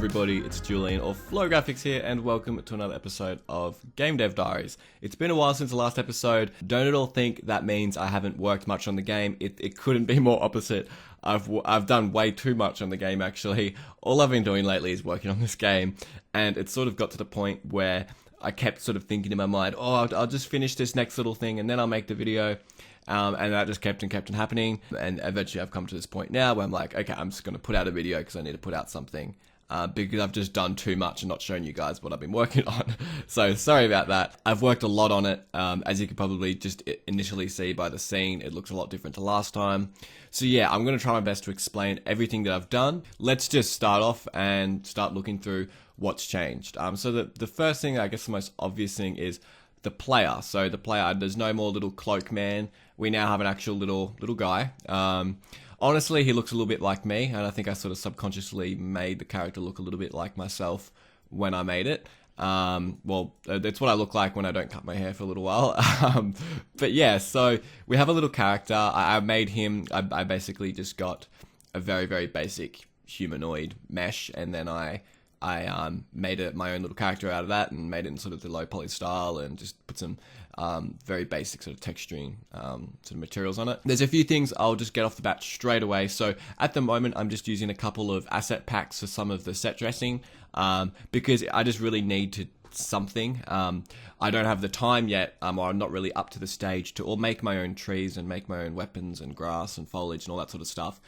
everybody, it's Julian of Flow Graphics here, and welcome to another episode of Game Dev Diaries. It's been a while since the last episode. Don't at all think that means I haven't worked much on the game. It couldn't be more opposite. I've done way too much on the game, actually. All I've been doing lately is working on this game, and it sort of got to the point where I kept sort of thinking in my mind, oh, I'll just finish this next little thing and then I'll make the video. And that just kept on happening, and eventually I've come to this point now where I'm like, okay, I'm just going to put out a video because I need to put out something, because I've just done too much and not shown you guys what I've been working on. So sorry about that. I've worked a lot on it. As you can probably just initially see by the scene, it looks a lot different to last time. So yeah, I'm going to try my best to explain everything that I've done. Let's just start off and start looking through what's changed. So the first thing, I guess the most obvious thing, is the player. So the player, there's no more little cloak man. We now have an actual little guy. Honestly, he looks a little bit like me, and I think I sort of subconsciously made the character look a little bit like myself when I made it. Well, that's what I look like when I don't cut my hair for a little while. But yeah, so we have a little character. I made him, I basically just got a very, very basic humanoid mesh, and then I made it my own little character out of that and made it in sort of the low poly style and just put some very basic sort of texturing sort of materials on it. There's a few things I'll just get off the bat straight away. So at the moment, I'm just using a couple of asset packs for some of the set dressing, because I just really need something. I don't have the time yet, or I'm not really up to the stage to make my own trees and make my own weapons and grass and foliage and all that sort of stuff.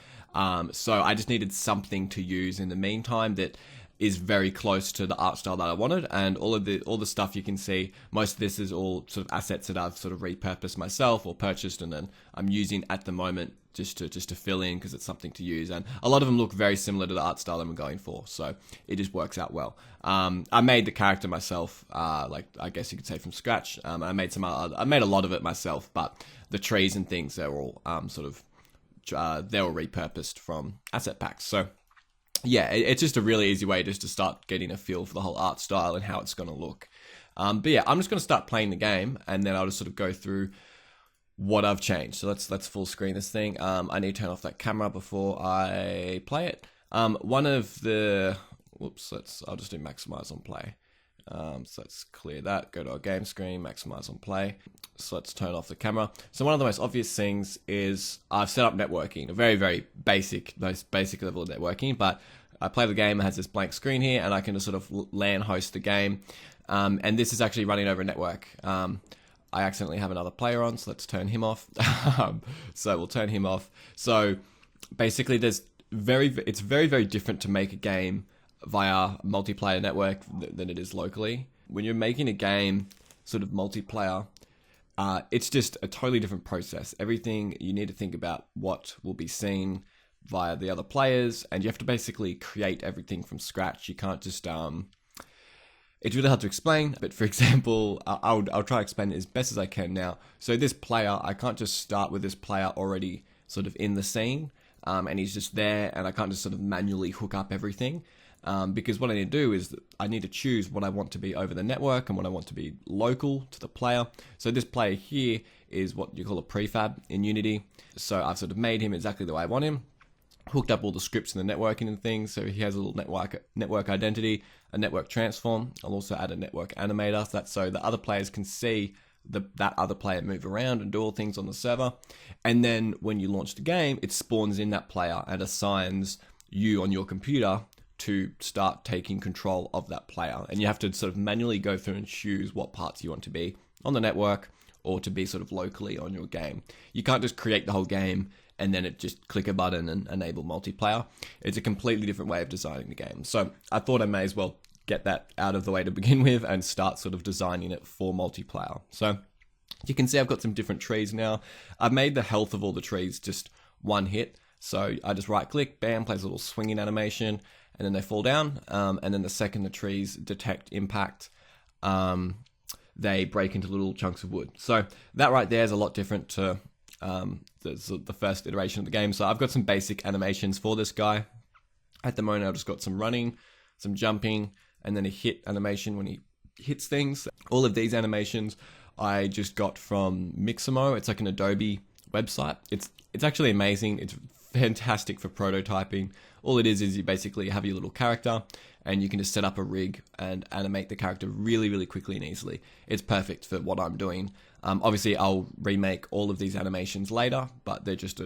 So I just needed something to use in the meantime that is very close to the art style that I wanted, and all the stuff you can see, most of this is all sort of assets that I've sort of repurposed myself or purchased, and then I'm using at the moment just to fill in because it's something to use, and a lot of them look very similar to the art style I'm going for, so it just works out well. I made the character myself, like I guess you could say from scratch. I made a lot of it myself, but the trees and things, they're all they're all repurposed from asset packs. So yeah, it's just a really easy way just to start getting a feel for the whole art style and how it's going to look. But yeah, I'm just going to start playing the game, and then I'll just sort of go through what I've changed. So let's full screen this thing. I need to turn off that camera before I play it. One of the, I'll just do maximize on play. So let's clear that, go to our game screen, maximize on play. So let's turn off the camera. So one of the most obvious things is I've set up networking, a very, very most basic level of networking, but I play the game, it has this blank screen here, and I can just sort of LAN host the game. And this is actually running over a network. I accidentally have another player on, so let's turn him off. So we'll turn him off. So basically it's very, very different to make a game via multiplayer network than it is locally. When you're making a game sort of multiplayer, it's just a totally different process. Everything you need to think about what will be seen via the other players, and you have to basically create everything from scratch. You can't just it's really hard to explain, but for example, I'll try to explain it as best as I can now. So this player, I can't just start with this player already sort of in the scene, and he's just there, and I can't just sort of manually hook up everything. Because what I need to do is I need to choose what I want to be over the network and what I want to be local to the player. So this player here is what you call a prefab in Unity. So I've sort of made him exactly the way I want him, hooked up all the scripts and the networking and things. So he has a little network identity, a network transform. I'll also add a network animator, so the other players can see that other player move around and do all things on the server. And then when you launch the game, it spawns in that player and assigns you on your computer to start taking control of that player. And you have to sort of manually go through and choose what parts you want to be on the network or to be sort of locally on your game. You can't just create the whole game and then just click a button and enable multiplayer. It's a completely different way of designing the game. So I thought I may as well get that out of the way to begin with and start sort of designing it for multiplayer. So you can see I've got some different trees now. I've made the health of all the trees just one hit. So I just right click, bam, plays a little swinging animation, and then they fall down, and then the second the trees detect impact, they break into little chunks of wood. So that right there is a lot different to the first iteration of the game. So I've got some basic animations for this guy. At the moment, I've just got some running, some jumping, and then a hit animation when he hits things. All of these animations I just got from Mixamo. It's like an Adobe website. It's actually amazing. It's fantastic for prototyping All it is you basically have your little character, and you can just set up a rig and animate the character really, really quickly and easily. It's perfect for what I'm doing. Obviously, I'll remake all of these animations later, but they just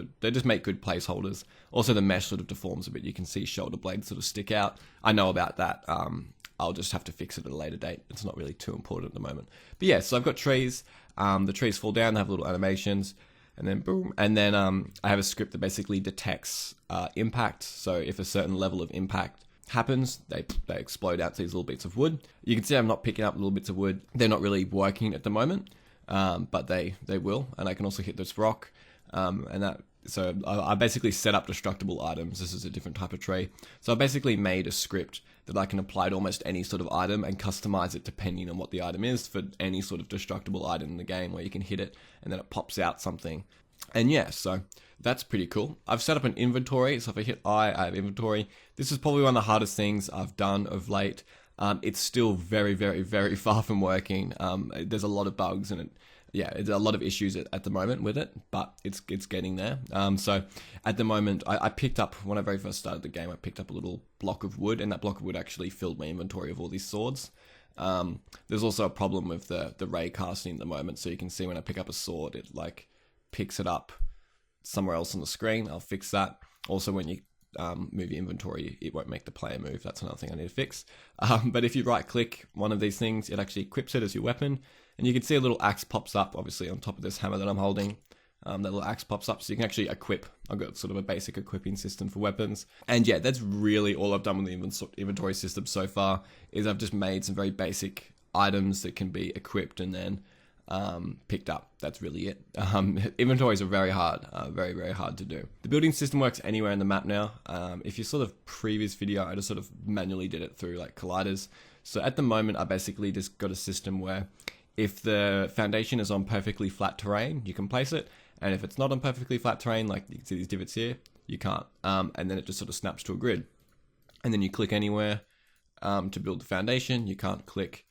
make good placeholders. Also, the mesh sort of deforms a bit. You can see shoulder blades sort of stick out. I know about that. I'll just have to fix it at a later date. It's not really too important at the moment. But yeah, so I've got trees. The trees fall down, they have little animations, and then boom. And then I have a script that basically detects impact. So if a certain level of impact happens, they explode out to these little bits of wood. You can see I'm not picking up little bits of wood. They're not really working at the moment, but they will. And I can also hit this rock, so I basically set up destructible items. This is a different type of tree. So I basically made a script that I can apply to almost any sort of item and customize it depending on what the item is for any sort of destructible item in the game, where you can hit it and then it pops out something. And yeah, so that's pretty cool. I've set up an inventory. So if I hit I have inventory. This is probably one of the hardest things I've done of late. It's still very, very, very far from working. There's a lot of bugs and there's a lot of issues at the moment with it, but it's getting there. So at the moment, I picked up, when I very first started the game, I picked up a little block of wood, and that block of wood actually filled my inventory of all these swords. There's also a problem with the ray casting at the moment, so you can see when I pick up a sword, it like picks it up somewhere else on the screen. I'll fix that. Also, when you move your inventory, it won't make the player move. That's another thing I need to fix. But if you right click one of these things, it actually equips it as your weapon, and you can see a little axe pops up, obviously on top of this hammer that I'm holding. That little axe pops up, so you can actually equip. I've got sort of a basic equipping system for weapons. And yeah, that's really all I've done with the inventory system so far, is I've just made some very basic items that can be equipped and then picked up. That's really it. Inventories are very hard, very, very hard to do. The building system works anywhere in the map now. If you saw the previous video, I just sort of manually did it through like colliders. So at the moment, I basically just got a system where if the foundation is on perfectly flat terrain, you can place it. And if it's not on perfectly flat terrain, like you can see these divots here, you can't. And then it just sort of snaps to a grid. And then you click anywhere to build the foundation. You can't click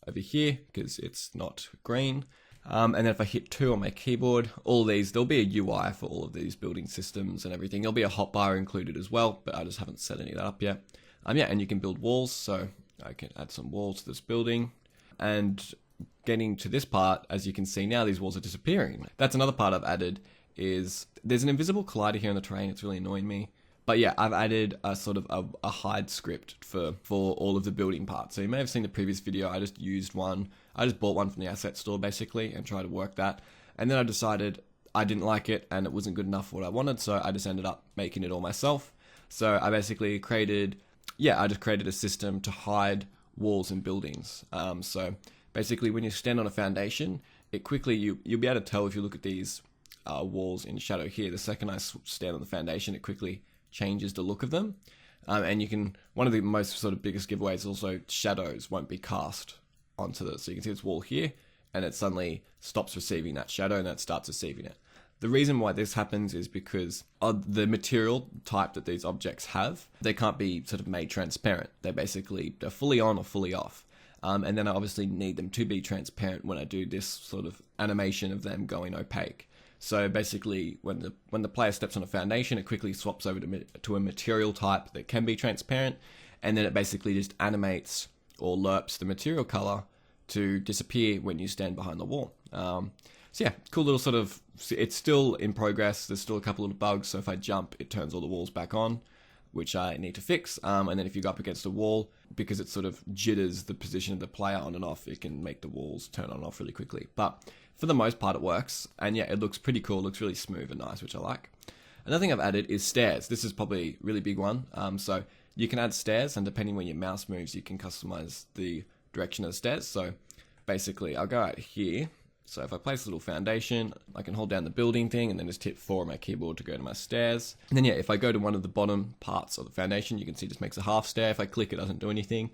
over here because it's not green. And then if I hit 2 on my keyboard, all these, there'll be a UI for all of these building systems and everything. There'll be a hotbar included as well, but I just haven't set any of that up yet. And you can build walls, so I can add some walls to this building. And getting to this part, as you can see now, these walls are disappearing. That's another part I've added, is there's an invisible collider here in the terrain. It's really annoying me. But yeah, I've added a sort of a hide script for all of the building parts. So you may have seen the previous video. I just used one. I just bought one from the asset store basically and tried to work that. And then I decided I didn't like it and it wasn't good enough for what I wanted. So I just ended up making it all myself. So I basically created a system to hide walls and buildings. So basically when you stand on a foundation, it quickly, you'll be able to tell if you look at these walls in shadow here. The second I stand on the foundation, it quickly changes the look of them. And you can, one of the most sort of biggest giveaways is also shadows won't be cast onto this. So you can see this wall here and it suddenly stops receiving that shadow and it starts receiving it. The reason why this happens is because of the material type that these objects have. They can't be sort of made transparent. They're fully on or fully off. And then I obviously need them to be transparent when I do this sort of animation of them going opaque. So basically, when the player steps on a foundation, it quickly swaps over to a material type that can be transparent, and then it basically just animates or lerps the material color to disappear when you stand behind the wall. So yeah, cool little sort of, it's still in progress. There's still a couple of bugs. So if I jump, it turns all the walls back on, which I need to fix. And then if you go up against a wall, because it sort of jitters the position of the player on and off, it can make the walls turn on and off really quickly. But for the most part, it works. And yeah, it looks pretty cool. It looks really smooth and nice, which I like. Another thing I've added is stairs. This is probably a really big one. So you can add stairs, and depending where your mouse moves, you can customize the direction of the stairs. So basically, I'll go out here. So if I place a little foundation, I can hold down the building thing and then just hit 4 on my keyboard to go to my stairs. And then yeah, if I go to one of the bottom parts of the foundation, you can see it just makes a half stair. If I click, it doesn't do anything.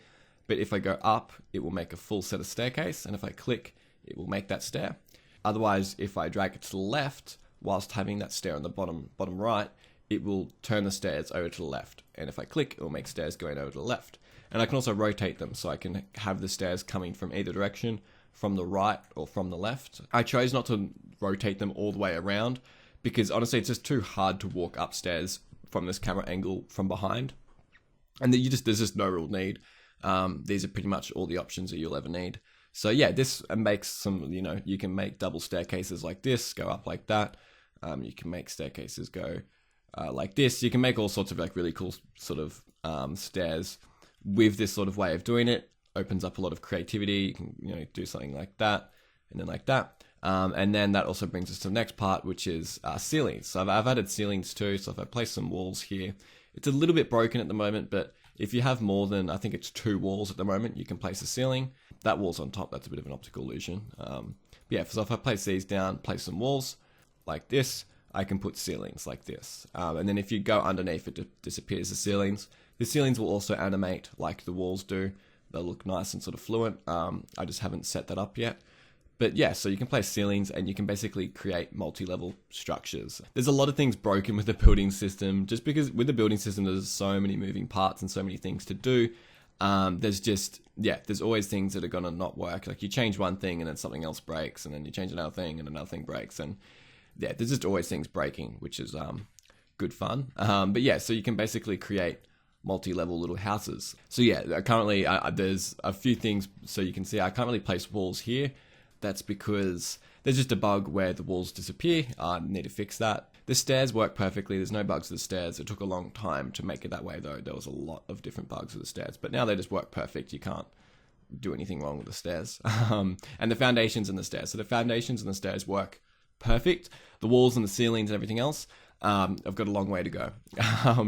But if I go up, it will make a full set of staircase. And if I click, it will make that stair. Otherwise, if I drag it to the left, whilst having that stair on the bottom right, it will turn the stairs over to the left. And if I click, it will make stairs going over to the left. And I can also rotate them, so I can have the stairs coming from either direction, from the right or from the left. I chose not to rotate them all the way around because honestly, it's just too hard to walk upstairs from this camera angle from behind. And then there's just no real need. These are pretty much all the options that you'll ever need. So yeah, this makes some, you can make double staircases like this, go up like that. You can make staircases go like this. You can make all sorts of like really cool sort of stairs with this sort of way of doing it. Opens up a lot of creativity. You can, do something like that and then like that. And then that also brings us to the next part, which is ceilings. So I've added ceilings too. So if I place some walls here, it's a little bit broken at the moment, but if you have more than, I think it's 2 walls at the moment, you can place a ceiling. That wall's on top, that's a bit of an optical illusion. Yeah, so if I place these down, place some walls like this, I can put ceilings like this. And then if you go underneath, it disappears the ceilings. The ceilings will also animate like the walls do. They'll look nice and sort of fluent. I just haven't set that up yet. But yeah, so you can place ceilings and you can basically create multi-level structures. There's a lot of things broken with the building system, just because with the building system, there's so many moving parts and so many things to do. There's always things that are going to not work. Like you change one thing and then something else breaks, and then you change another thing and another thing breaks. And yeah, there's just always things breaking, which is good fun. But yeah, so you can basically create multi-level little houses. So yeah, currently there's a few things. So you can see I can't really place walls here. That's because there's just a bug where the walls disappear. I need to fix that. The stairs work perfectly. There's no bugs with the stairs. It took a long time to make it that way though. There was a lot of different bugs with the stairs, but now they just work perfect. You can't do anything wrong with the stairs. And the foundations and the stairs. So the foundations and the stairs work perfect. The walls and the ceilings and everything else, I've got a long way to go.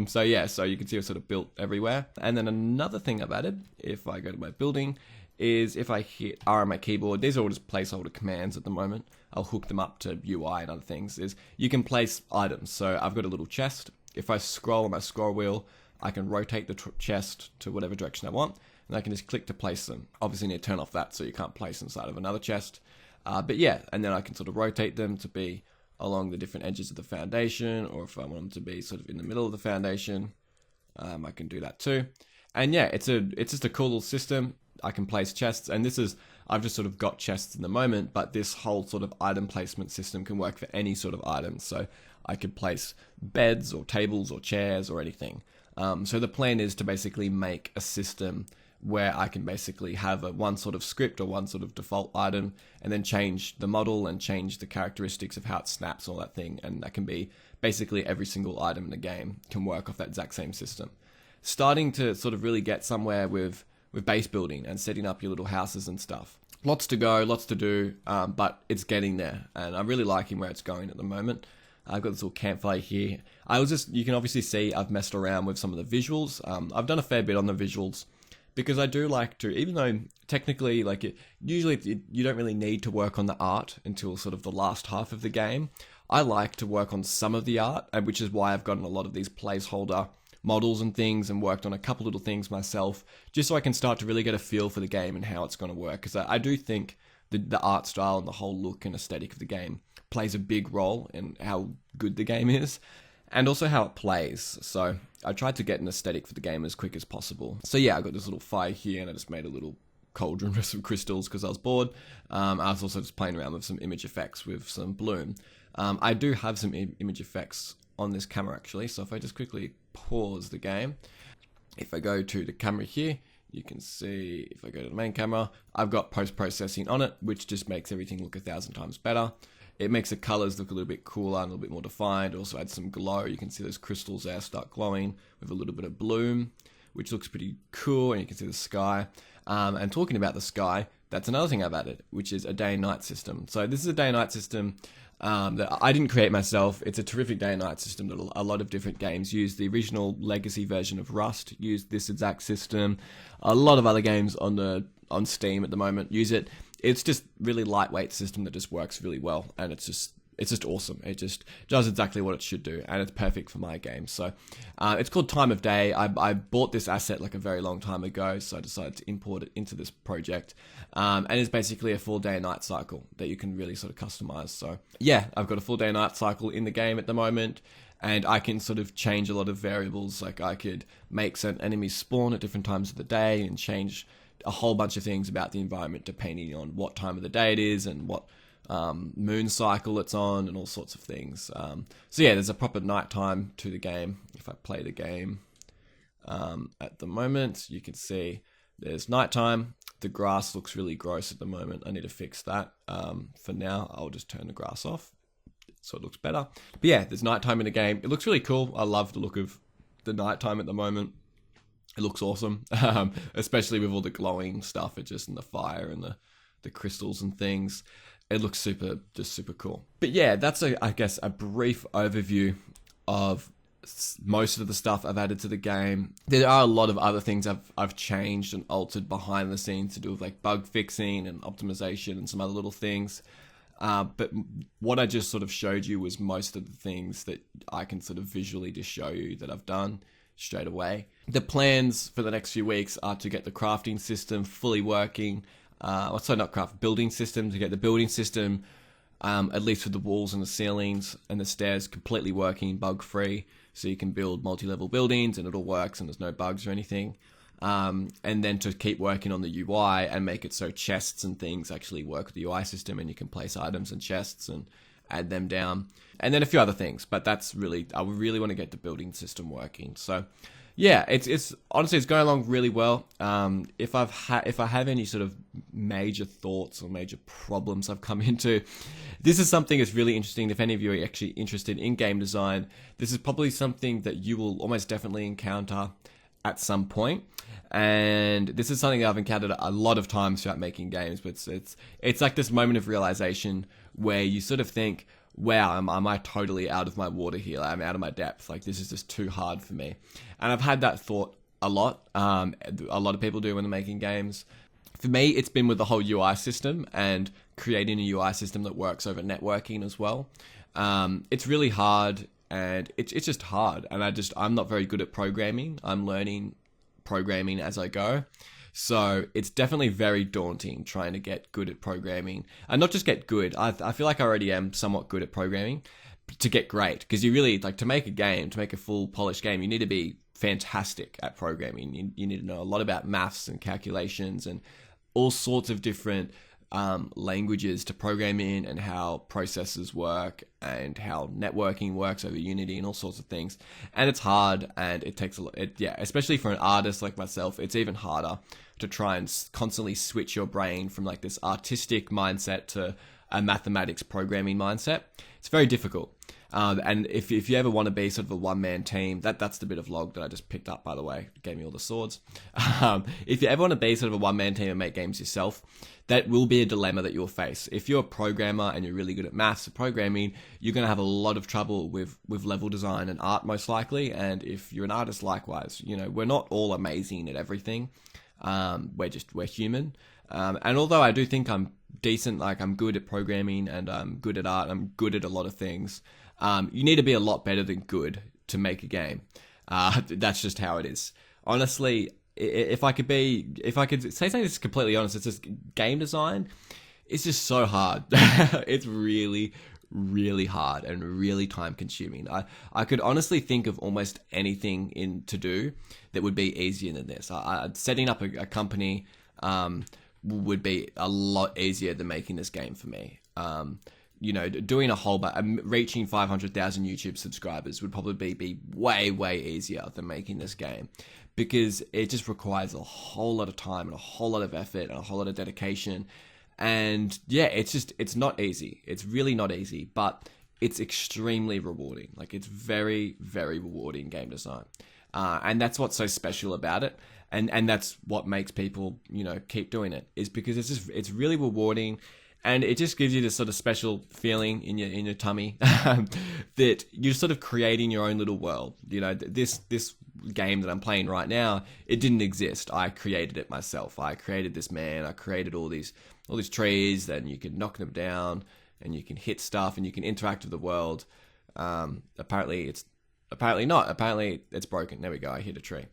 So yeah, so you can see I've sort of built everywhere. And then another thing I've added, if I go to my building, is if I hit R on my keyboard, these are all just placeholder commands at the moment. I'll hook them up to UI and other things, is you can place items. So I've got a little chest. If I scroll on my scroll wheel, I can rotate the chest to whatever direction I want, and I can just click to place them. Obviously you need to turn off that so you can't place inside of another chest. But yeah, and then I can sort of rotate them to be along the different edges of the foundation, or if I want them to be sort of in the middle of the foundation, I can do that too. And yeah, it's just a cool little system. I can place chests, and I've just sort of got chests in the moment, but this whole sort of item placement system can work for any sort of item. So I could place beds or tables or chairs or anything. So the plan is to basically make a system where I can basically have one sort of script or one sort of default item, and then change the model and change the characteristics of how it snaps all that thing. And that can be basically every single item in the game can work off that exact same system. Starting to sort of really get somewhere with base building and setting up your little houses and stuff. Lots to go, lots to do, but it's getting there, and I'm really liking where it's going at the moment. I've got this little campfire here. You can obviously see I've messed around with some of the visuals. I've done a fair bit on the visuals because I do like to, even though technically you don't really need to work on the art until sort of the last half of the game. I like to work on some of the art, which is why I've gotten a lot of these placeholder models and things, and worked on a couple little things myself, just so I can start to really get a feel for the game and how it's going to work. Because I do think the art style and the whole look and aesthetic of the game plays a big role in how good the game is, and also how it plays. So I tried to get an aesthetic for the game as quick as possible. So yeah, I got this little fire here, and I just made a little cauldron with some crystals because I was bored. I was also just playing around with some image effects with some bloom. I do have some image effects on this camera actually, so if I just quickly pause the game, if I go to the camera here, you can see if I go to the main camera, I've got post-processing on it, which just makes everything look 1,000 times better. It makes the colors look a little bit cooler and a little bit more defined. It also adds some glow. You can see those crystals there start glowing with a little bit of bloom, which looks pretty cool, and you can see the sky. And talking about the sky, that's another thing I've added, which is a day and night system. So this is a day and night system that I didn't create myself. It's a terrific day and night system that a lot of different games use. The original legacy version of Rust used this exact system. A lot of other games on Steam at the moment use it. It's just really lightweight system that just works really well, and it's just awesome. It just does exactly what it should do, and it's perfect for my game. So it's called Time of Day. I bought this asset like a very long time ago, so I decided to import it into this project. And it's basically a full day and night cycle that you can really sort of customize. So yeah, I've got a full day and night cycle in the game at the moment, and I can sort of change a lot of variables. Like I could make certain enemies spawn at different times of the day and change a whole bunch of things about the environment depending on what time of the day it is and what moon cycle it's on, and all sorts of things. So yeah, there's a proper nighttime to the game. If I play the game at the moment, you can see there's nighttime. The grass looks really gross at the moment. I need to fix that. For now, I'll just turn the grass off so it looks better. But yeah, there's nighttime in the game. It looks really cool. I love the look of the nighttime at the moment. It looks awesome, especially with all the glowing stuff. It's just in the fire and the crystals and things. It looks super cool. But yeah, that's I guess a brief overview of most of the stuff I've added to the game. There are a lot of other things I've changed and altered behind the scenes to do with like bug fixing and optimization and some other little things. But what I just sort of showed you was most of the things that I can sort of visually just show you that I've done straight away. The plans for the next few weeks are to get the crafting system fully working. Building system, to get the building system, at least with the walls and the ceilings and the stairs completely working, bug-free, so you can build multi-level buildings and it all works and there's no bugs or anything. And then to keep working on the UI and make it so chests and things actually work with the UI system and you can place items in chests and add them down. And then a few other things, but I really want to get the building system working. So yeah, it's honestly, it's going along really well. If I have any sort of major thoughts or major problems I've come into, this is something that's really interesting. If any of you are actually interested in game design, this is probably something that you will almost definitely encounter at some point. And this is something that I've encountered a lot of times throughout making games, but it's like this moment of realization where you sort of think, wow, am I totally out of my water here? I'm out of my depth. Like, this is just too hard for me. And I've had that thought a lot. A lot of people do when they're making games. For me, it's been with the whole UI system and creating a UI system that works over networking as well. It's really hard, and it's just hard. And I'm not very good at programming. I'm learning programming as I go. So it's definitely very daunting trying to get good at programming, and not just get good. I feel like I already am somewhat good at programming, to get great, because you really, like, to make a full polished game, you need to be fantastic at programming. You need to know a lot about maths and calculations and all sorts of different languages to program in, and how processes work and how networking works over Unity and all sorts of things. And it's hard, and it takes a lot. Especially for an artist like myself, it's even harder to try and constantly switch your brain from like this artistic mindset to a mathematics programming mindset. It's very difficult. And if you ever want to be sort of a one-man team, that's the bit of log that I just picked up, by the way. It gave me all the swords. If you ever want to be sort of a one-man team and make games yourself, that will be a dilemma that you'll face. If you're a programmer and you're really good at maths and programming, you're going to have a lot of trouble with level design and art, most likely. And if you're an artist, likewise. We're not all amazing at everything. We're human. And although I do think I'm decent, like I'm good at programming and I'm good at art, I'm good at a lot of things, you need to be a lot better than good to make a game. That's just how it is. Honestly, if I could say something that's completely honest, it's just game design. It's just so hard. It's really, really hard and really time consuming. I could honestly think of almost anything to do that would be easier than this. Setting up a company would be a lot easier than making this game for me. Doing a whole reaching 500,000 YouTube subscribers would probably be way, way easier than making this game, because it just requires a whole lot of time and a whole lot of effort and a whole lot of dedication. And yeah, it's not easy. It's really not easy, but it's extremely rewarding. Like, it's very, very rewarding game design. And that's what's so special about it. And that's what makes people, keep doing it, is because it's really rewarding. And it just gives you this sort of special feeling in your tummy that you're sort of creating your own little world. This game that I'm playing right now, it didn't exist. I created it myself. I created this man. I created all these trees. Then you can knock them down, and you can hit stuff, and you can interact with the world. Apparently not. Apparently it's broken. There we go. I hit a tree.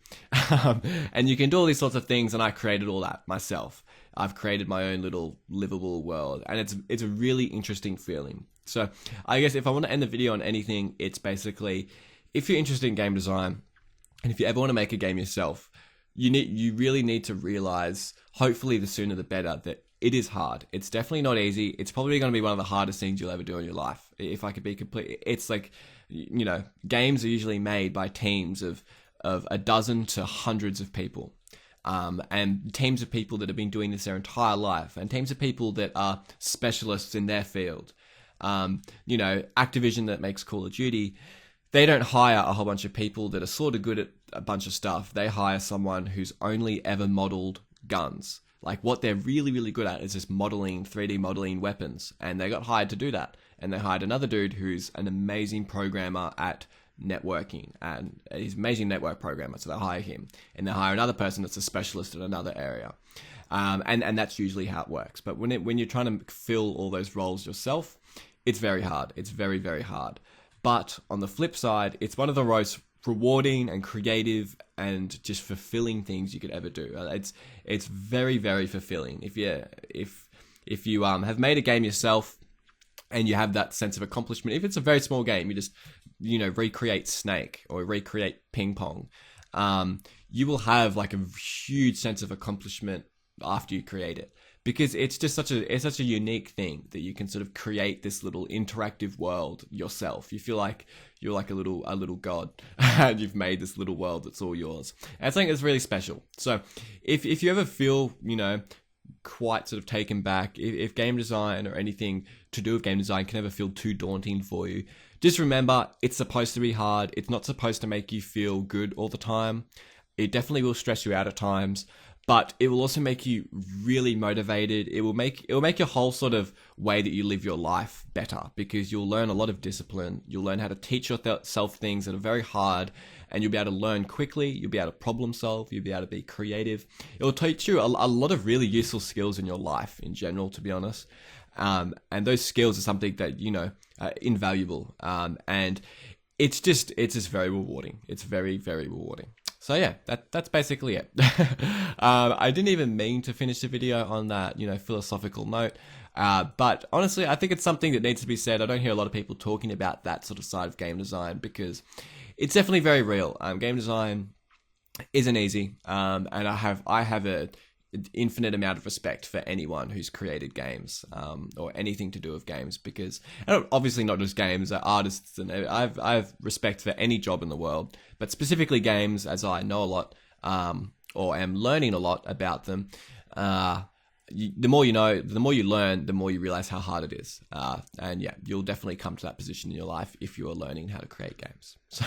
And you can do all these sorts of things, and I created all that myself. I've created my own little livable world, and it's a really interesting feeling. So I guess if I want to end the video on anything, it's basically, if you're interested in game design, and if you ever want to make a game yourself, you really need to realize, hopefully the sooner the better, that it is hard. It's definitely not easy. It's probably going to be one of the hardest things you'll ever do in your life. If I could be complete, it's like, games are usually made by teams of a dozen to hundreds of people. And teams of people that have been doing this their entire life, and teams of people that are specialists in their field. Activision that makes Call of Duty, they don't hire a whole bunch of people that are sort of good at a bunch of stuff. They hire someone who's only ever modeled guns. Like, what they're really, really good at is just modeling, 3D modeling weapons. And they got hired to do that. And they hired another dude who's an amazing programmer at networking, and he's an amazing network programmer, so they hire him. And they hire another person that's a specialist in another area. And that's usually how it works. But when you're trying to fill all those roles yourself, it's very hard. It's very, very hard. But on the flip side, it's one of the most rewarding and creative and just fulfilling things you could ever do. It's very, very fulfilling. If you have made a game yourself and you have that sense of accomplishment, if it's a very small game, you just recreate Snake or recreate ping pong, you will have like a huge sense of accomplishment after you create it, because it's such a unique thing that you can sort of create this little interactive world yourself. You feel like you're like a little god and you've made this little world that's all yours. And I think it's really special. So if you ever feel, quite sort of taken back, if game design or anything to do with game design can ever feel too daunting for you, just remember, it's supposed to be hard. It's not supposed to make you feel good all the time. It definitely will stress you out at times, but it will also make you really motivated. It will make your whole sort of way that you live your life better, because you'll learn a lot of discipline. You'll learn how to teach yourself things that are very hard, and you'll be able to learn quickly. You'll be able to problem solve. You'll be able to be creative. It will teach you a lot of really useful skills in your life in general, to be honest. And those skills are something that, are invaluable. And it's just very rewarding. It's very, very rewarding. So yeah, that's basically it. I didn't even mean to finish the video on that, philosophical note. But honestly, I think it's something that needs to be said. I don't hear a lot of people talking about that sort of side of game design, because it's definitely very real. Game design isn't easy. And I have an infinite amount of respect for anyone who's created games, or anything to do with games, because obviously not just games, artists, and I have respect for any job in the world, but specifically games, as I know a lot, or am learning a lot about them. The more you know, the more you learn, the more you realize how hard it is. And yeah, you'll definitely come to that position in your life if you are learning how to create games. So,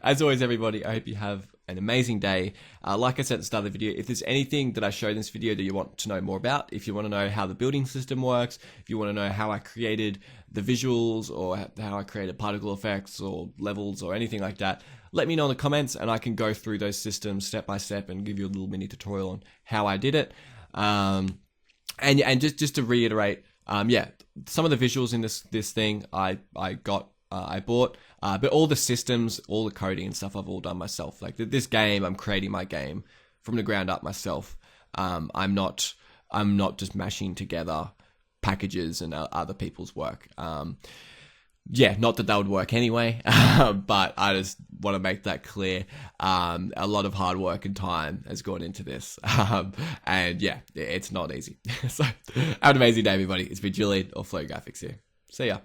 as always, everybody, I hope you have an amazing day. Like I said at the start of the video, if there's anything that I showed in this video that you want to know more about, if you want to know how the building system works, if you want to know how I created the visuals, or how I created particle effects or levels or anything like that, let me know in the comments, and I can go through those systems step by step and give you a little mini tutorial on how I did it. And just to reiterate, some of the visuals in this thing I bought, but all the systems, all the coding and stuff I've all done myself. Like this game, I'm creating my game from the ground up myself. I'm not just mashing together packages and other people's work. Not that would work anyway, but I just want to make that clear. A lot of hard work and time has gone into this. And yeah, it's not easy. So have an amazing day, everybody. It's been Julian or Flow Graphics here. See ya.